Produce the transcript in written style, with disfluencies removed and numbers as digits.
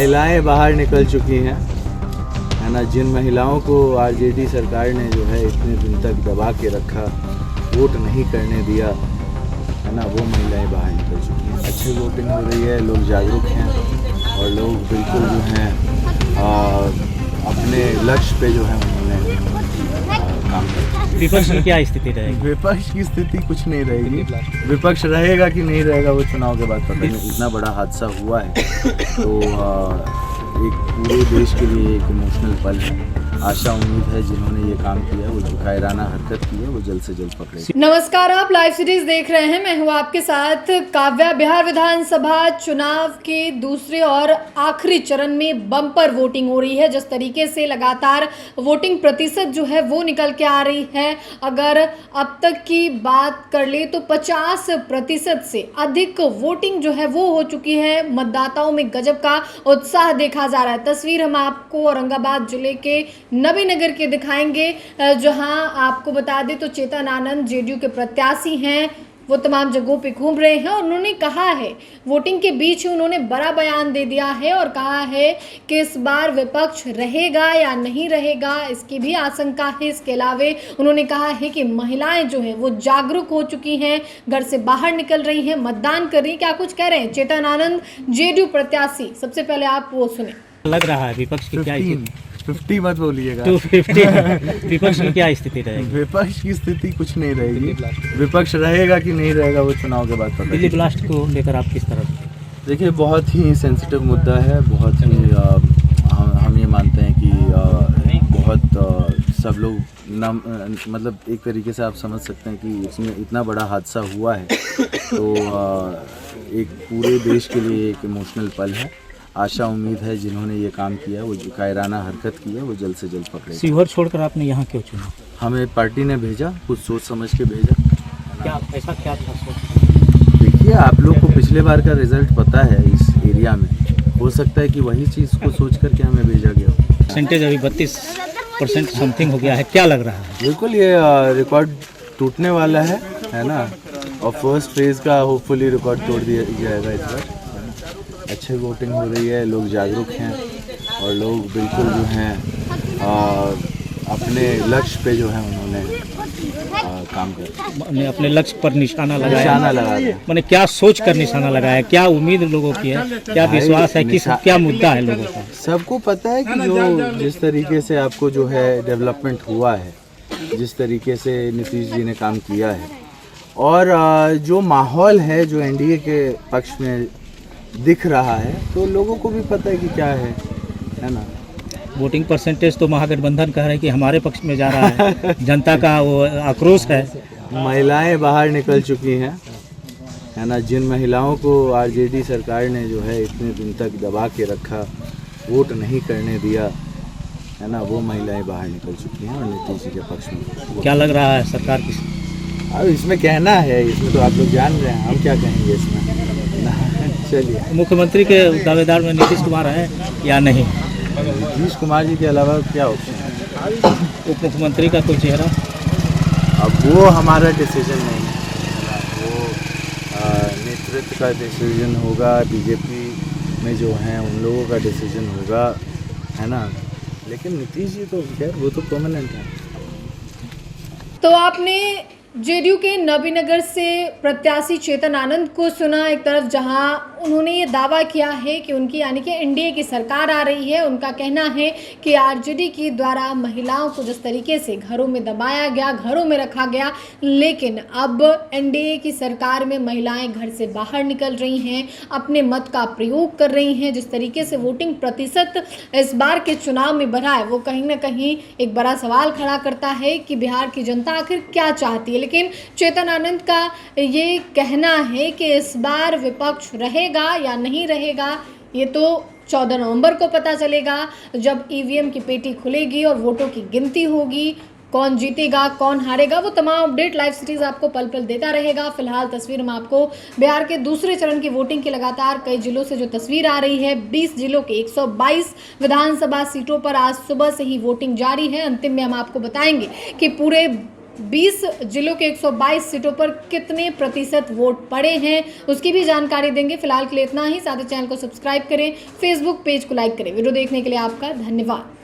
महिलाएं बाहर निकल चुकी हैं, है ना। जिन महिलाओं को आरजेडी सरकार ने जो है इतने दिन तक दबा के रखा, वोट नहीं करने दिया, है ना, वो महिलाएं बाहर निकल चुकी हैं। अच्छी वोटिंग हो रही है, लोग जागरूक हैं और लोग बिल्कुल जो हैं अपने लक्ष्य पे जो है उन्होंने काम किया। विपक्ष की क्या स्थिति रहेगी? विपक्ष की स्थिति कुछ नहीं रहेगी। विपक्ष रहेगा कि नहीं रहेगा वो चुनाव के बाद पता नहीं। इतना बड़ा हादसा हुआ है तो एक पूरे देश के लिए एक इमोशनल पल है। आशा उम्मीद है जिन्होंने ये काम किया, वो जो कायराना हरकत की है, वो जल्द से जल्द पकड़े। नमस्कार, आप लाइव सीरीज देख रहे हैं। मैं हूं आपके साथ काव्या। बिहार विधानसभा चुनाव के दूसरे और आखिरी चरण में बम्पर वोटिंग हो रही है। जिस तरीके से लगातार वोटिंग प्रतिशत जो है वो निकल के आ रही है, अगर अब तक की बात कर ले तो 50% से अधिक वोटिंग जो है वो हो चुकी है। मतदाताओं में गजब का उत्साह देखा जा रहा है। तस्वीर हम आपको औरंगाबाद जिले के नबीनगर के दिखाएंगे, जहां आपको बता दें तो चेतन आनंद जेडीयू के प्रत्याशी हैं, वो तमाम जगहों पे घूम रहे हैं और उन्होंने कहा है, वोटिंग के बीच उन्होंने बड़ा बयान दे दिया है और कहा है कि इस बार विपक्ष रहेगा या नहीं रहेगा, इसकी भी आशंका है। इसके अलावा उन्होंने कहा है कि महिलाएं जो हैं वो जागरूक हो चुकी हैं, घर से बाहर निकल रही हैं, मतदान कर रही हैं। क्या कुछ कह रहे हैं चेतन आनंद जेडीयू प्रत्याशी? सबसे पहले आप वो सुने। लग रहा है विपक्ष की क्या 50 मत बोलिएगा। 250 विपक्ष की क्या स्थिति रहेगी? विपक्ष की स्थिति कुछ नहीं रहेगी। विपक्ष रहेगा कि नहीं रहेगा वो चुनाव के बाद पता दिल्ली नहीं। ब्लास्ट को लेकर आप किस तरह? देखिए, बहुत ही सेंसिटिव मुद्दा है। बहुत ही हम ये मानते हैं कि बहुत सब लोग मतलब एक तरीके से आप समझ सकते हैं कि इसमें इतना बड़ा हादसा हुआ है तो एक पूरे देश के लिए एक इमोशनल पल है। आशा उम्मीद है जिन्होंने ये काम किया, वो जो कायराना हरकत की है, वो जल्द से जल्द पकड़े। शिवहर छोड़कर आपने यहाँ क्यों चुना? हमें पार्टी ने भेजा, कुछ सोच समझ के भेजा। क्या ऐसा क्या था सोच? देखिए, आप लोग को पिछले बार का रिजल्ट पता है इस एरिया में। हो सकता है कि वही चीज़ को सोच करके हमें भेजा गया। परसेंटेज अभी 32% समथिंग हो गया है, क्या लग रहा है? बिल्कुल, ये रिकॉर्ड टूटने वाला है ना। और फर्स्ट फेज़ का होपफुली रिकॉर्ड तोड़ दिया जाएगा इस बार। अच्छी वोटिंग हो रही है, लोग जागरूक हैं और लोग बिल्कुल जो हैं अपने लक्ष्य पे जो है उन्होंने काम किया। अपने लक्ष्य पर निशाना लगाया। मैंने क्या सोच कर निशाना लगाया? क्या उम्मीद लोगों की है? क्या विश्वास है? क्या मुद्दा है लोगों का? सबको पता है कि जो जिस तरीके से आपको जो है डेवलपमेंट हुआ है, जिस तरीके से नीतीश जी ने काम किया है और जो माहौल है जो एनडीए के पक्ष में दिख रहा है, तो लोगों को भी पता है कि क्या है ना। वोटिंग परसेंटेज तो महागठबंधन कह रहे हैं कि हमारे पक्ष में जा रहा है। जनता का वो आक्रोश है। महिलाएं बाहर निकल चुकी हैं, है ना। जिन महिलाओं को आरजेडी सरकार ने जो है इतने दिन तक दबा के रखा, वोट नहीं करने दिया, है ना, वो महिलाएं बाहर निकल चुकी हैं और नीतीश जी के पक्ष में। क्या लग रहा है सरकार की? अब इसमें कहना है, इसमें तो आप लोग जान रहे हैं, हम क्या कहेंगे इसमें। चलिए, मुख्यमंत्री के दावेदार में नीतीश कुमार है या नहीं? नीतीश कुमार जी के अलावा क्या ऑप्शन है? उप मुख्यमंत्री का कोई चेहरा? अब वो हमारा डिसीजन नहीं है, वो नेतृत्व का डिसीजन होगा। बीजेपी में जो हैं उन लोगों का डिसीजन होगा, है ना। लेकिन नीतीश जी तो खैर वो तो परमानेंट है। तो आपने जेडीयू के नबीनगर से प्रत्याशी चेतन आनंद को सुना। एक तरफ जहां उन्होंने ये दावा किया है कि उनकी यानी कि एनडीए की सरकार आ रही है, उनका कहना है कि आरजेडी के द्वारा महिलाओं को जिस तरीके से घरों में दबाया गया, घरों में रखा गया, लेकिन अब एनडीए की सरकार में महिलाएं घर से बाहर निकल रही हैं, अपने मत का प्रयोग कर रही हैं। जिस तरीके से वोटिंग प्रतिशत इस बार के चुनाव में बढ़ा है, वो कहीं ना कहीं एक बड़ा सवाल खड़ा करता है कि बिहार की जनता आखिर क्या चाहती है। लेकिन चेतन आनंद का ये कहना है कि इस बार विपक्ष रहेगा या नहीं रहेगा, ये तो 14 नवंबर को पता चलेगा, जब ईवीएम की पेटी खुलेगी और वोटों की गिनती होगी। कौन जीतेगा, कौन हारेगा, वो तमाम अपडेट लाइव सीरीज आपको पल पल देता रहेगा। फिलहाल तस्वीर हम आपको बिहार के दूसरे चरण की वोटिंग की लगातार कई जिलों से जो तस्वीर आ रही है, 20 जिलों के 122 विधानसभा सीटों पर आज सुबह से ही वोटिंग जारी है। अंतिम में हम आपको बताएंगे कि पूरे 20 जिलों के 122 सीटों पर कितने प्रतिशत वोट पड़े हैं उसकी भी जानकारी देंगे। फिलहाल के लिए इतना ही। साथ ही चैनल को सब्सक्राइब करें, फेसबुक पेज को लाइक करें। वीडियो देखने के लिए आपका धन्यवाद।